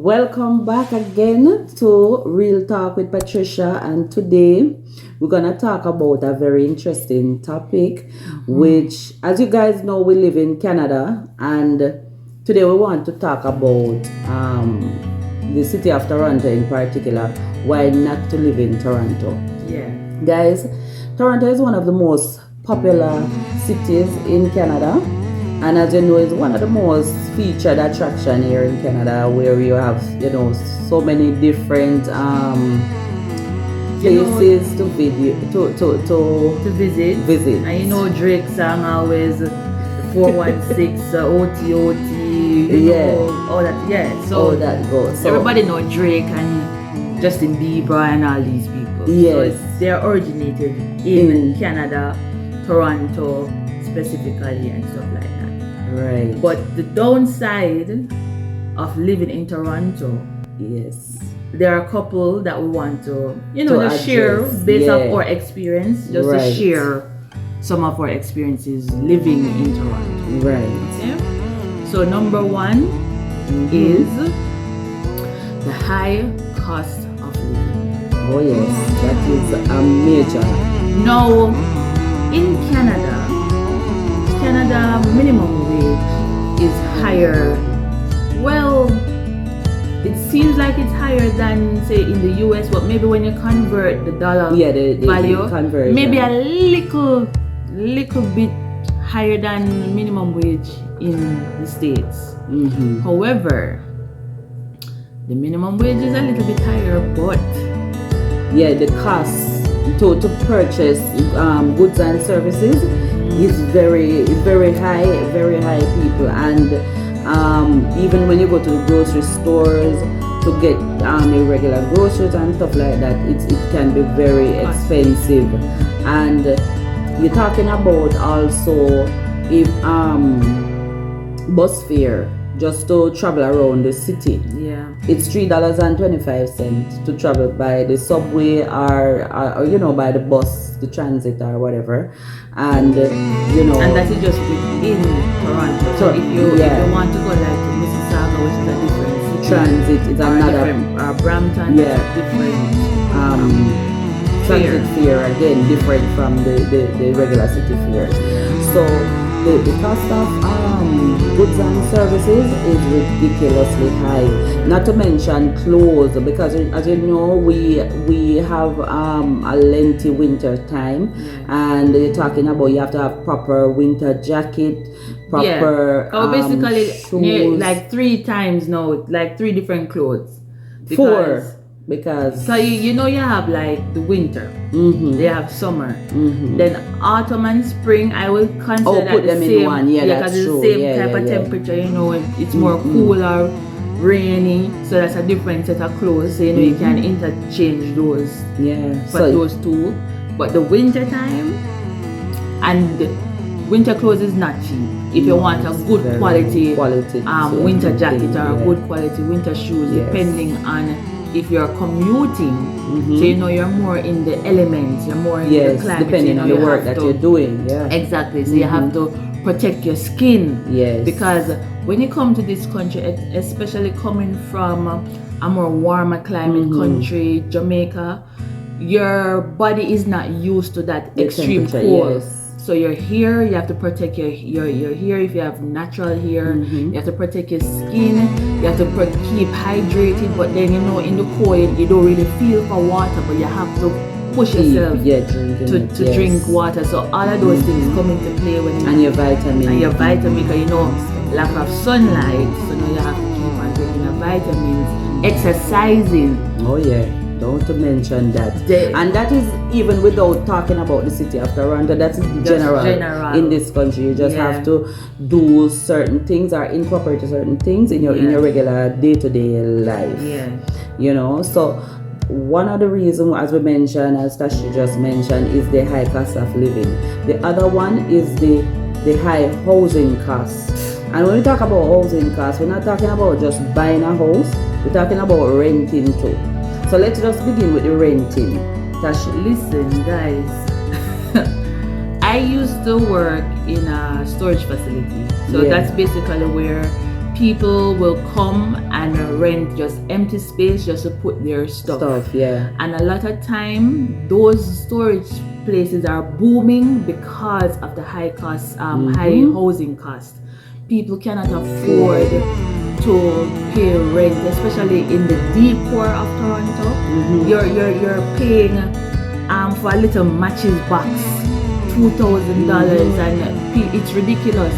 Welcome back again to Real Talk with Patricia, and today we're gonna talk about a very interesting topic, which, as you guys know, we live in Canada, and today we want to talk about the city of Toronto in particular. Why not to live in Toronto? Yeah. Guys, Toronto is one of the most popular cities in Canada. And as you know, it's one of the most featured attraction here in Canada, where you have, so many different places to visit. And Drake song always 416 OTOT, all that. Yeah, so all that goes. So everybody know Drake and Justin Bieber and all these people. Yes. So they're originated in Canada, Toronto specifically, and stuff like that. Right. But the downside of living in Toronto, yes, there are a couple that we want to, address. share based off our experience, just right. to share some of our experiences living in Toronto. Right. Okay? So number one is the high cost of living. Oh yes, that is a major. Now, in Canada minimum wage is higher. Well, it sees like it's higher than, say, in the US, but maybe when you convert the dollar value, maybe a little bit higher than minimum wage in the States. However, the minimum wage is a little bit higher, but the cost to purchase goods and services is very high, people. And even when you go to the grocery stores to get irregular groceries and stuff like that, it can be very expensive. And you're talking about also if bus fare just to travel around the city. Yeah, it's $3.25 to travel by the subway or by the bus, the transit or whatever. And and that is just within Toronto. So if you want to go like to Mississauga, which is a different city, transit is another different, Brampton, different transit fare, again different from the regular city fare. So the cost of goods and services is ridiculously high. Not to mention clothes, because as you know, we have a lengthy winter time, and you're talking about you have to have proper winter jacket, proper basically shoes. like 3 times now, like 3 different clothes. Because so you have like the winter, they have summer, then autumn and spring. I will consider put them in one. Because it's the same type of temperature. It's more cooler, rainy, so that's a different set of clothes. So you can interchange those. Those two. But the winter time and winter clothes is not cheap. If you want a good quality winter jacket or a good quality winter shoes, depending on if you're commuting, so you're more in the elements, you're more in the climate, depending on the work that you're doing. Exactly. So you have to protect your skin. Because when you come to this country, especially coming from a more warmer climate country, Jamaica, your body is not used to that extreme cold. So your hair, you have to protect your hair. If you have natural hair, you have to protect your skin. You have to keep hydrated. But then in the cold, you don't really feel for water, but you have to push yourself to drink water. So all of those things come into play and your vitamin. Because lack of sunlight. So now you have to keep on taking your vitamins, exercising. Oh yeah. Don't to mention that. And that is even without talking about the city of Toronto. That's general in this country. You just have to do certain things or incorporate certain things in your regular day-to-day life. So one of the reasons, as we mentioned, as Tashi just mentioned, is the high cost of living. The other one is the high housing costs. And when we talk about housing costs, we're not talking about just buying a house. We're talking about renting too. So let's just begin with the renting. Tashi, listen, guys. I used to work in a storage facility. So that's basically where people will come and rent just empty space just to put their stuff. And a lot of time those storage places are booming because of the high cost, high housing cost. People cannot afford to pay rent, especially in the deep core of Toronto. You're paying for a little matches box $2,000 and it's ridiculous.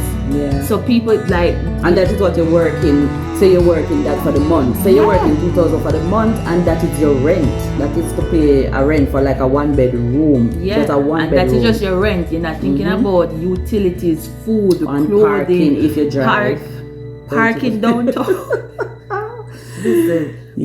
So people like, and that is what you're working. Say you're working that for the month. Say you're working $2,000 for the month, and that is your rent. That is to pay a rent for like a 1-bedroom. Just a 1-bedroom. And that is just your rent. You're not thinking about utilities, food, and clothing, parking if you drive. Parking downtown.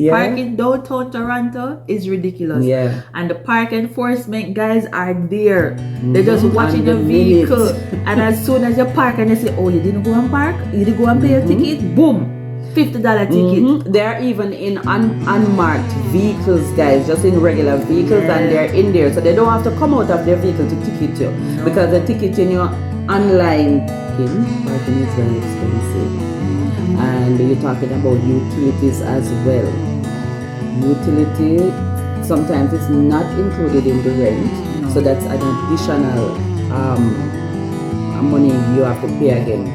Parking downtown Toronto is ridiculous. And the park enforcement guys are there. They're just watching the vehicle. And as soon as you park and they say, oh, you didn't go and park? You didn't go and pay your ticket? Boom! $50 ticket. They're even in unmarked vehicles, guys, just in regular vehicles, and they're in there. So they don't have to come out of their vehicle to ticket you. Because the ticketing you online, parking is very expensive. And you're talking about utilities as well. Utility sometimes it's not included in the rent, so that's an additional money you have to pay again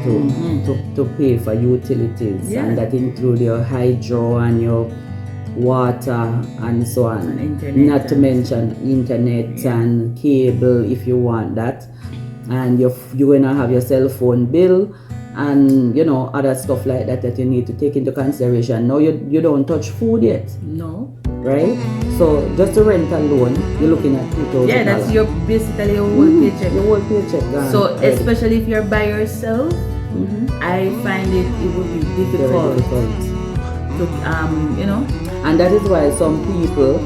to pay for utilities, and that includes your hydro and your water and so on, and not to mention internet and cable if you want that, and you're gonna have your cell phone bill and other stuff like that you need to take into consideration. No, you don't touch food yet. No. Right? So just the rent alone, you're looking at $2,000. Yeah, that's basically your whole paycheck. Your whole paycheck gone. So especially if you're by yourself, I find it would be difficult. To And that is why some people,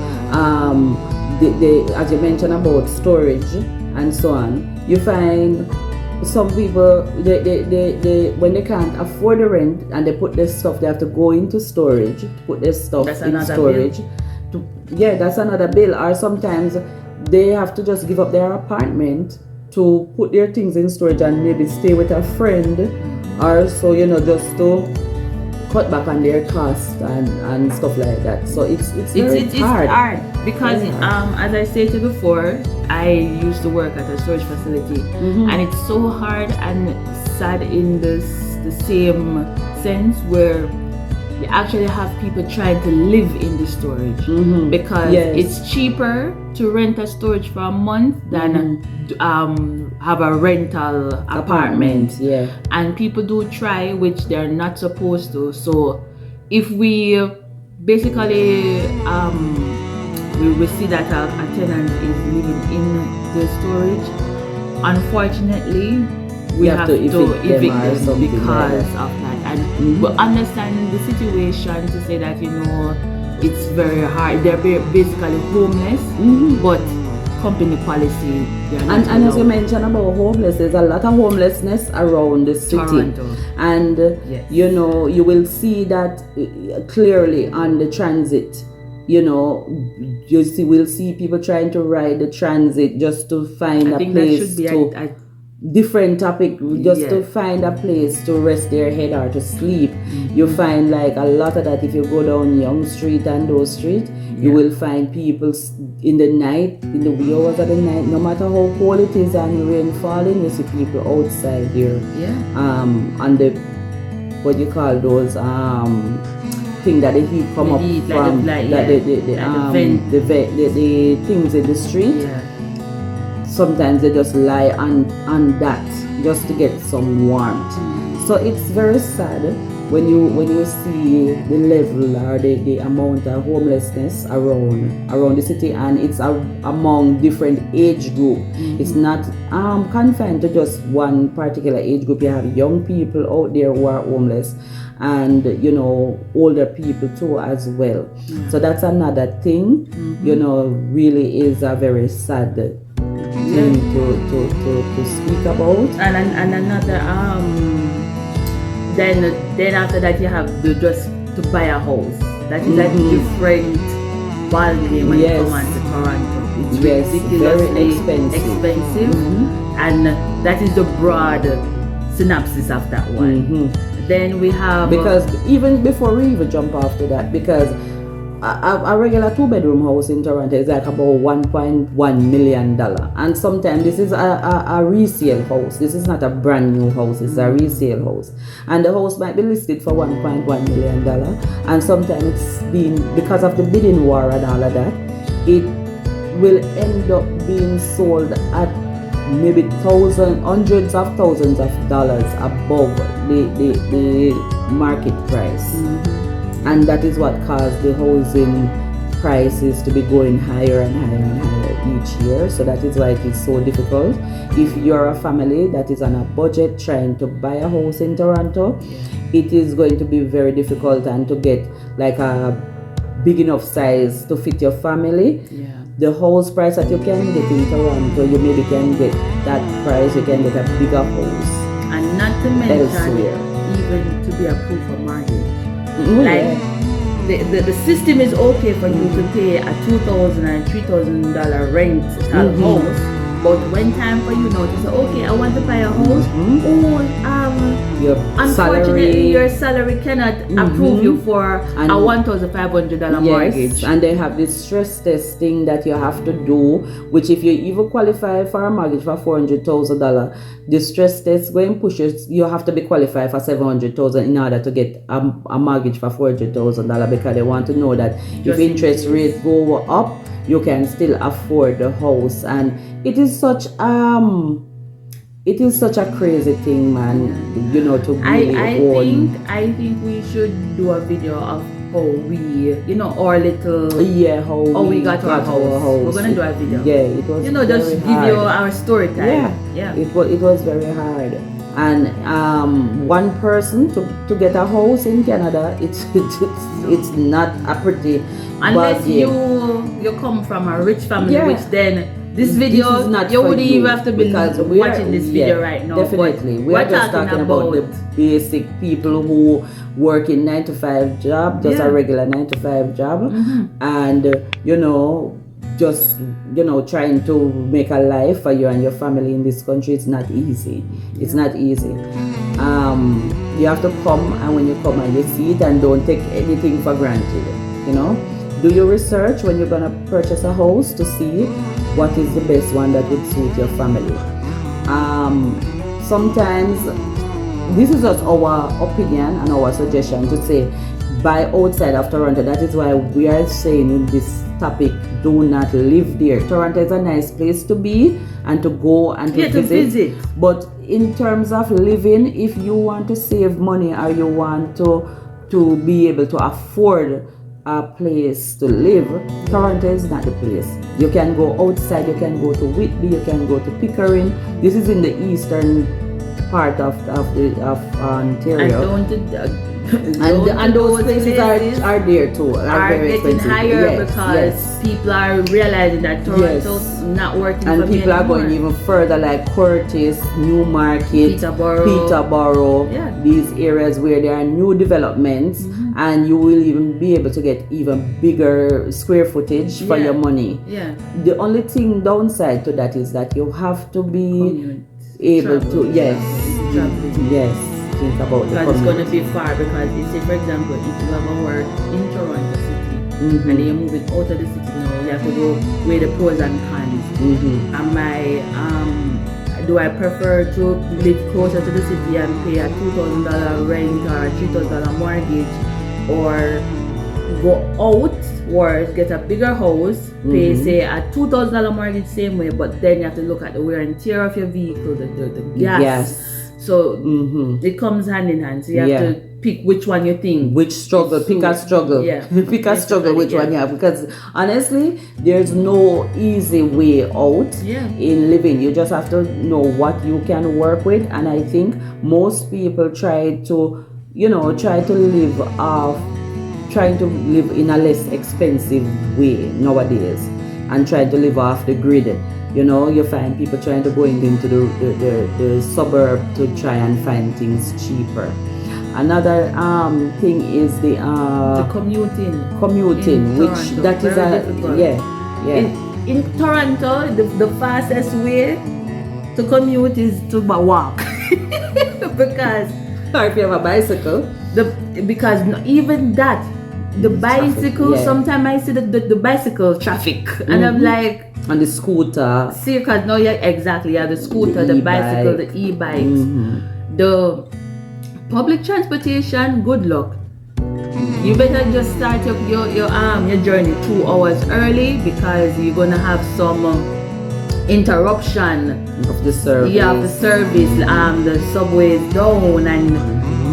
they as you mentioned about storage and so on, you find some people they when they can't afford the rent and they put their stuff, they have to go into storage to put their stuff in storage. That's another bill. Or sometimes they have to just give up their apartment to put their things in storage and maybe stay with a friend, or so just to cut back on their cost and stuff like that. So it's hard because as I said before, I used to work at a storage facility, and it's so hard and sad in the same sense where you actually have people trying to live in the storage because it's cheaper to rent a storage for a month than have a rental apartment. And people do try, which they're not supposed to. So if we basically we see that a tenant is living in the storage, unfortunately we have to evict them because of that. And we understand the situation to say that it's very hard. They're basically homeless, but company policy. And as you mentioned about homeless, there's a lot of homelessness around the city. Toronto. And you will see that clearly on the transit. We'll see people trying to ride the transit just to find a place to different topic, just to find a place to rest their head or to sleep. You find like a lot of that if you go down Yonge Street and those streets. You will find people in the night, in the wee hours of the night, no matter how cold it is and rain falling, you see people outside there. On the what you call those thing that the heat come up from the things in the street. Sometimes they just lie on that just to get some warmth. So it's very sad when you see the level or the amount of homelessness around the city, and it's among different age group. It's not confined to just one particular age group. You have young people out there who are homeless, and older people too as well. So that's another thing. Really is a very sad thing to speak about. And another then after that you have to buy a house. That is a different ballgame when you come on to Toronto. It's ridiculously expensive. And that is the broad synopsis of that one. then we have because even before we even jump after that, because a regular 2-bedroom house in Toronto is like about $1.1 million, and sometimes this is a resale house. This is not a brand new house, it's a resale house, and the house might be listed for $1.1 million, and sometimes it's been, because of the bidding war and all of that, it will end up being sold at maybe hundreds of thousands of dollars above the market price. And that is what caused the housing prices to be going higher and higher and higher each year. So that is why it is so difficult. If you're a family that is on a budget trying to buy a house in Toronto, it is going to be very difficult, and to get like a big enough size to fit your family. The house price that you can get in Toronto, you maybe can get that price, you can get a bigger house. And not to mention elsewhere. Even to be approved for mortgage. Like the system is okay for you to pay a $2,000 and $3,000 rental house, but when time for you now to say, okay, I want to buy a house, unfortunately your salary cannot approve you for a $1,500 mortgage. And they have this stress testing that you have to do, which if you even qualify for a mortgage for $400,000, the stress test going pushes you have to be qualified for $700,000 in order to get a mortgage for $400,000, because they want to know that if interest rates go up, you can still afford the house. And it is such a crazy thing, man, you know, to really I think we should do a video of how we, you know, our little how we got our house. We're gonna do a video. Yeah, it was, you know, just give you our story time. Yeah. It was very hard. And one person to get a house in Canada, it's not a pretty, unless you come from a rich family, which then this video is not you for wouldn't even have to be watching this video right now. Definitely, we're just talking about the basic people who work in 9-to-5 job, just a regular 9-to-5 job, and you know, just, you know, trying to make a life for you and your family in this country. It's not easy. It's not easy. You have to come, and when you come and you see it, and don't take anything for granted. You know, do your research when you're gonna purchase a house to see what is the best one that would suit your family. Sometimes this is just our opinion and our suggestion to say buy outside of Toronto. That is why we are saying in this topic, do not live there. Toronto is a nice place to be and to go and to visit. But in terms of living, if you want to save money or you want to be able to afford a place to live, Toronto is not the place. You can go outside, you can go to Whitby, you can go to Pickering. This is in the eastern part of Ontario. And those places are there too. Are very getting expensive. higher because people are realizing that Toronto's not working and for people me are anymore. going even further, like Curtis, Newmarket, Peterborough, these areas where there are new developments, and you will even be able to get even bigger square footage for your money. The only thing downside to that is that you have to be able to think about because it's going to be far. Because you say, for example, if you have a work in Toronto City and then you're moving out of the city now, you have to go weigh the pros and cons. Do I prefer to live closer to the city and pay a $2,000 rent or a $3,000 mortgage, or go out or get a bigger house, pay say a $2,000 mortgage same way, but then you have to look at the wear and tear of your vehicle, the gas. So it comes hand in hand. So you have to pick which one you think. Which struggle, pick a struggle. Pick a struggle, which one you have. Because honestly, there's no easy way out in living. You just have to know what you can work with. And I think most people try to live in a less expensive way nowadays, and try to live off the grid. You know, you find people trying to go into the suburb to try and find things cheaper. Another thing is the commuting, which Toronto, that is difficult. In Toronto, the fastest way to commute is to walk because or if you have a bicycle. Because even that, the bicycle, sometimes I see the bicycle traffic, and I'm like, and the scooter. See, because now exactly, the scooter, the bicycle, the e-bikes, the public transportation. Good luck. You better just start your journey 2 hours early, because you're gonna have some interruption of the service. Yeah, of the service. The subway is down and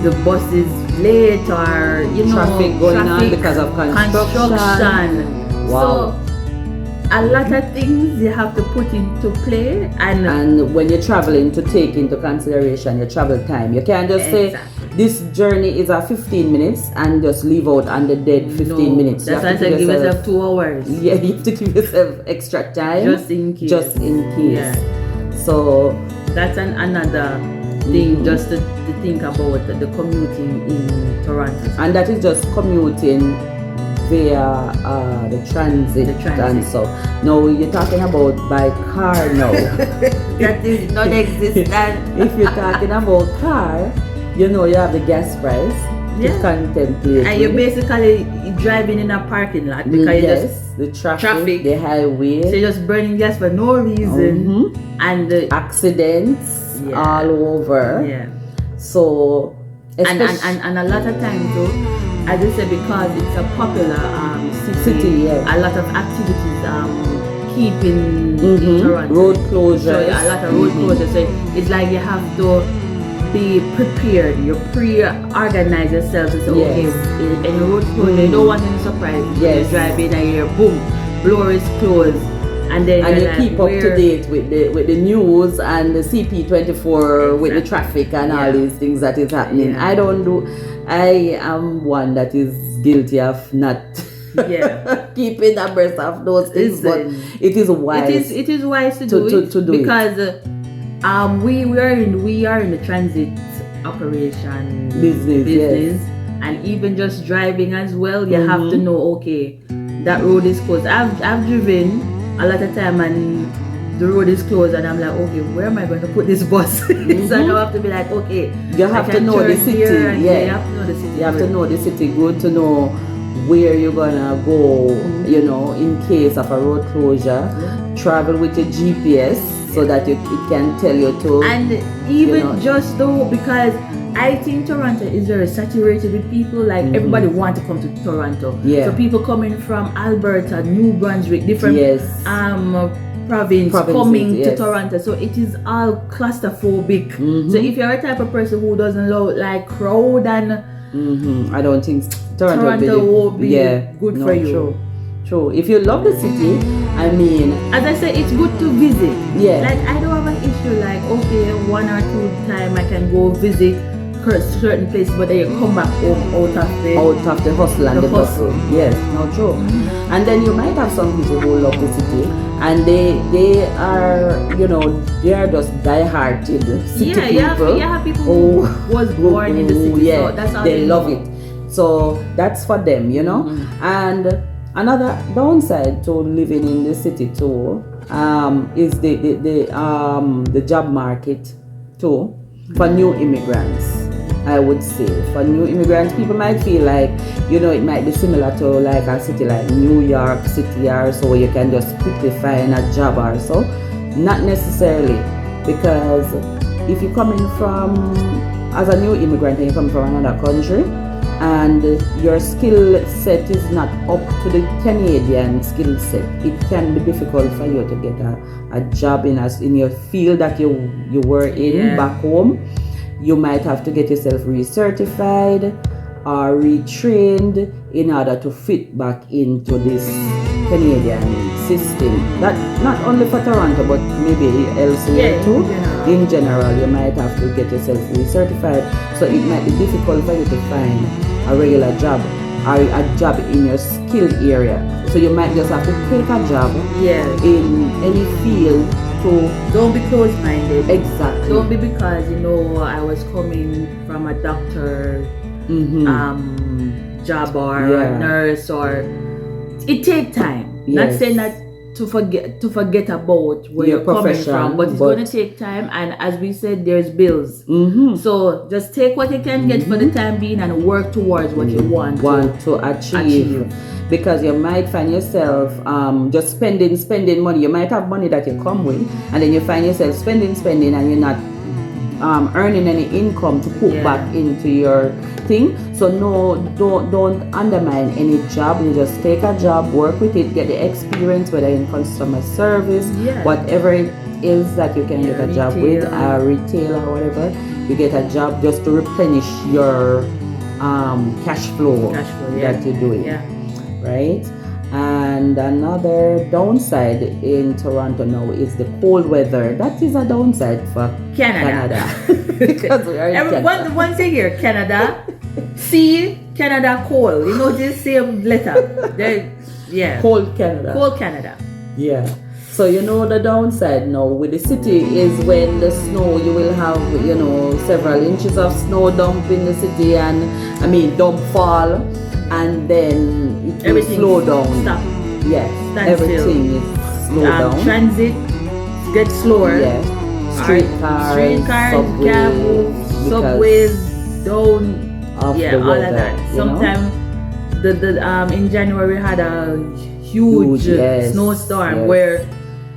the bus is late, or traffic going on because of construction. Wow. So a lot of things you have to put into play, and when you're traveling, to take into consideration your travel time. You can't just say this journey is 15 minutes and just leave out on the dead 15 minutes. That's why I said give yourself 2 hours. Yeah, you have to give yourself extra time just in case. Yeah. So that's another thing just to think about, the commuting in Toronto. And that is just commuting via the transit. And so now you're talking about by car now. That is non-existent. If you're talking about car, you have the gas price to contemplate. And you're basically driving in a parking lot, because the traffic, the highway. So you're just burning gas for no reason, and the accidents all over. Yeah. So and a lot of times though, as I said, because it's a popular city, a lot of activities keeping in Toronto. Road closures. So a lot of road closures. So it's like you have to be prepared. You pre-organize yourself to say, okay, in a road closure, you don't want any surprise. You drive in and you hear boom, blower is closed. And then you keep up to date with the news and the CP24 with the traffic and all these things that is happening. I am one that is guilty of not keeping abreast of those things, but it is wise. It is wise to do it because we are in the transit operation business, and even just driving as well. You have to know, okay, that road is closed. I've driven a lot of time and the road is closed, and I'm like, okay, where am I going to put this bus? So now I have to be like, okay, you have to know the city. You have to know the city. You have to know the city good to know where you're gonna go. In case of a road closure, travel with your GPS so that it can tell you to. And even just though, because I think Toronto is very saturated with people. Like everybody wants to come to Toronto. Yeah. So people coming from Alberta, New Brunswick, different province coming to Toronto. So it is all claustrophobic. So if you're a type of person who doesn't like crowd and I don't think Toronto will be good for you. True. If you love the city, I mean, as I say, it's good to visit. Yeah. Like I don't have an issue. Like okay, 1 or 2 times I can go visit certain place, but then you come back home out of the hustle and the bustle. Yes, no, true. And then you might have some people who love the city, and they are they are just die-hearted city people. You have people who was born in the city. Yeah, so that's how they love it. So that's for them, And another downside to living in the city too is the job market too for new immigrants. I would say for new immigrants, people might feel like it might be similar to like a city like New York City or so, where you can just quickly find a job or so. Not necessarily, because if you're coming from as a new immigrant and you come from another country and your skill set is not up to the Canadian skill set, it can be difficult for you to get a job in your field that you were in back home. You might have to get yourself recertified or retrained in order to fit back into this Canadian system. That not only for Toronto, but maybe elsewhere too. In general, you might have to get yourself recertified. So it might be difficult for you to find a regular job or a job in your skill area. So you might just have to take a job in any field. Don't be close-minded. Exactly. Don't be because I was coming from a doctor job or a nurse, or it takes time. Not saying that to forget about where you're coming from, but it's going to take time, and as we said, there's bills. So just take what you can get for the time being and work towards what you want to achieve. Because you might find yourself just spending money. You might have money that you come with, and then you find yourself spending, and you're not earning any income to put back into your thing. So no, don't undermine any job. You just take a job, work with it, get the experience, whether in customer service, whatever it is that you can get a job with, a retailer or whatever. You get a job just to replenish your cash flow that you're doing. Right? And another downside in Toronto now is the cold weather. That is a downside for Canada. Because we are in Canada. One thing here, Canada, see Canada cold. You know this same letter. Cold Canada. Cold Canada. Yeah. So you know the downside now with the city is when the snow, you will have, you know, several inches of snow dump in the city, and dump fall. And then it will slow down. Stop. Yes, everything is slow down. Transit gets slower. Yes. Streetcars, subways down. Of the all weather, of that. Sometimes the in January we had a huge snowstorm where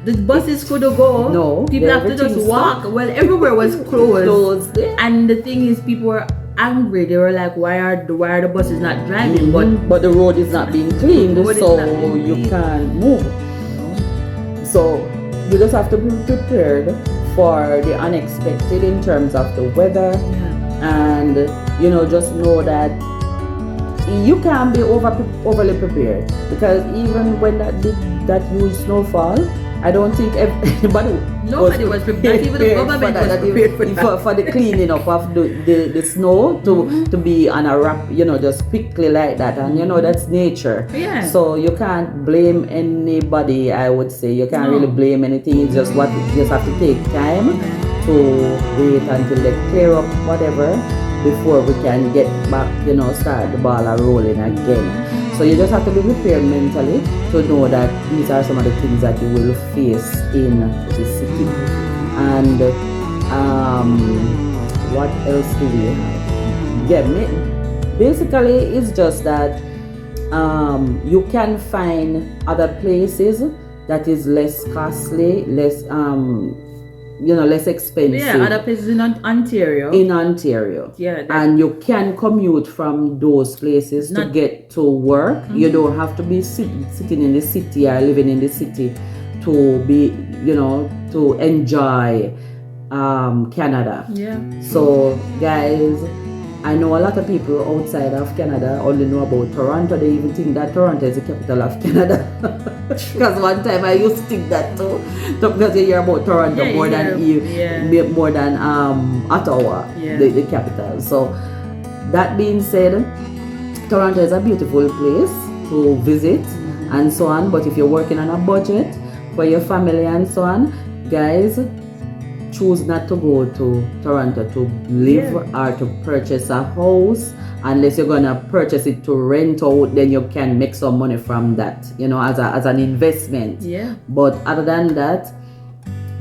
the buses couldn't go. No, people have to just walk. Well, everywhere was closed. And the thing is, people were angry. They were like, why are the buses not driving? But the road is not being cleaned, so you can't move. So you just have to be prepared for the unexpected in terms of the weather, and you know, just know that you can't be overly prepared, because even when that huge snowfall, I don't think nobody was prepared. Even the government was prepared for the cleaning up of the snow to be on a wrap, you know, just quickly like that. And you know, that's nature. Yeah. So you can't blame anybody. I would say you can't really blame anything. It's just you just have to take time to wait until they clear up whatever before we can get back, you know, start the ball rolling again. So you just have to be prepared mentally to know that these are some of the things that you will face in the city. And what else do we have? Yeah, basically it's just that you can find other places that is less costly, less less expensive. Yeah, other places in Ontario. Yeah. And you can commute from those places to get to work. You don't have to be sitting in the city or living in the city to be, you know, to enjoy Canada. Yeah. So guys, I know a lot of people outside of Canada only know about Toronto. They even think that Toronto is the capital of Canada. Because one time I used to think that too. Because you hear about Toronto more than Ottawa, the capital. So that being said, Toronto is a beautiful place to visit and so on. But if you're working on a budget for your family and so on, guys, choose not to go to Toronto to live or to purchase a house, unless you're gonna purchase it to rent out. Then you can make some money from that, you know, as an investment. Yeah. But other than that,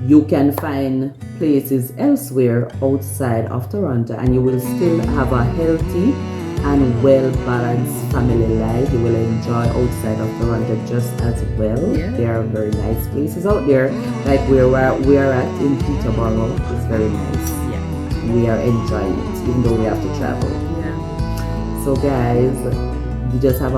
you can find places elsewhere outside of Toronto, and you will still have a healthy and well-balanced family life. You will enjoy outside of Toronto just as well. Yeah. There are very nice places out there, like where we are at in Peterborough. It's very nice. Yeah. We are enjoying it, even though we have to travel. Yeah. So guys, you just have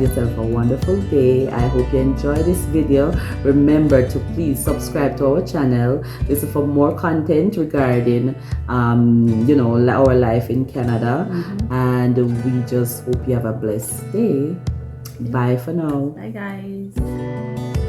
yourself a wonderful day. I hope you enjoy this video. Remember to please subscribe to our channel. This is for more content regarding you know, our life in Canada. And we just hope you have a blessed day. Bye for now. Bye guys.